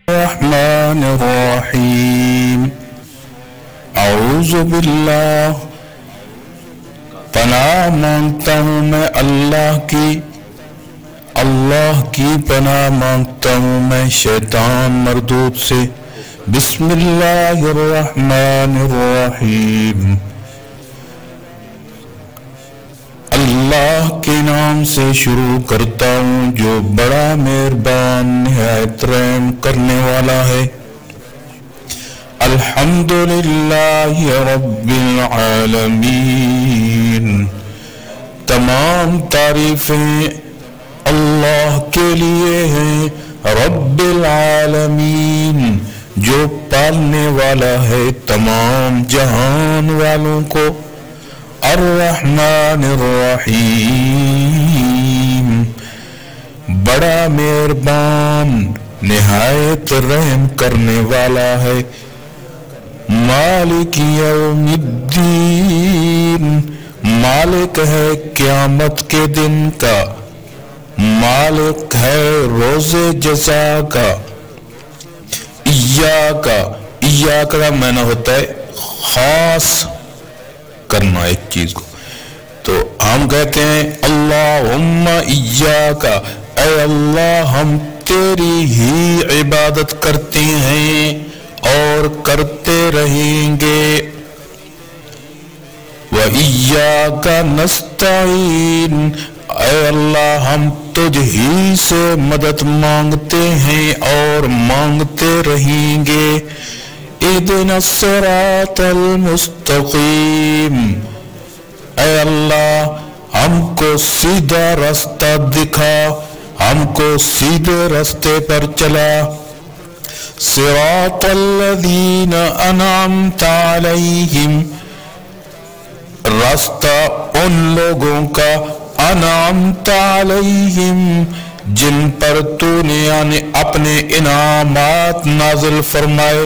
الرحمن الرحیم۔ اعوذ باللہ، پناہ مانگتا ہوں میں اللہ کی پناہ مانگتا ہوں میں شیطان مردود سے۔ بسم اللہ الرحمن الرحیم۔ اللہ کے نام سے شروع کرتا ہوں جو بڑا مہربان نہایت رحم کرنے والا ہے۔ الحمدللہ رب العالمین۔ تمام تعریفیں اللہ کے لیے ہیں، رب العالمین، جو پالنے والا ہے تمام جہان والوں کو۔ الرحمن الرحیم، بڑا مہربان نہایت رحم کرنے والا ہے۔ مالک یوم الدین، مالک ہے قیامت کے دن کا، مالک ہے روز جزا کا۔ ایاک کا معنی ہوتا ہے خاص کرنا ایک چیز کو، تو ہم کہتے ہیں اللہم ایاک، اے اللہ ہم تیری ہی عبادت کرتے ہیں اور کرتے رہیں گے۔ وَإِيَّاكَ نَسْتَعِينُ، اے اللہ ہم تجھ ہی سے مدد مانگتے ہیں اور مانگتے رہیں گے۔ اِهْدِنَا الصِّرَاطَ الْمُسْتَقِيمَ، اے اللہ ہم کو سیدھا راستہ دکھا، ہم کو سیدھے راستے پر چلا۔ صراط الذین انعمت علیہم، راستہ ان لوگوں کا انعمت علیہم جن پر تو نے یعنی اپنے انعامات نازل فرمائے۔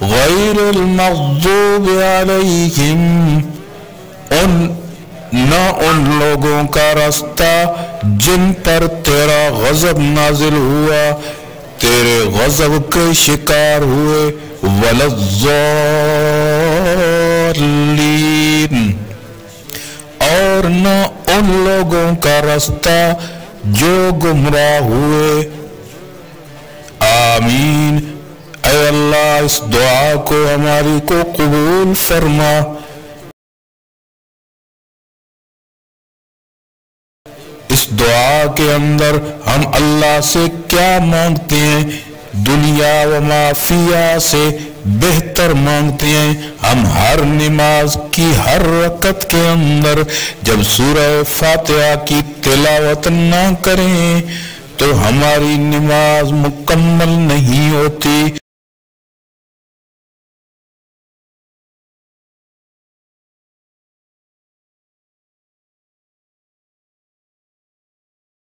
غیر المغضوب علیہم، نہ ان لوگوں کا راستہ جن پر تیرا غضب نازل ہوا، تیرے غضب کے شکار ہوئے۔ ولا الضالین، اور نہ ان لوگوں کا راستہ جو گمراہ ہوئے۔ آمین۔ اے اللہ اس دعا کو ہماری کو قبول فرما۔ اس دعا کے اندر ہم اللہ سے کیا مانگتے ہیں؟ دنیا و ما فیہا سے بہتر مانگتے ہیں۔ ہم ہر نماز کی ہر رکعت کے اندر جب سورہ فاتحہ کی تلاوت نہ کریں تو ہماری نماز مکمل نہیں ہوتی۔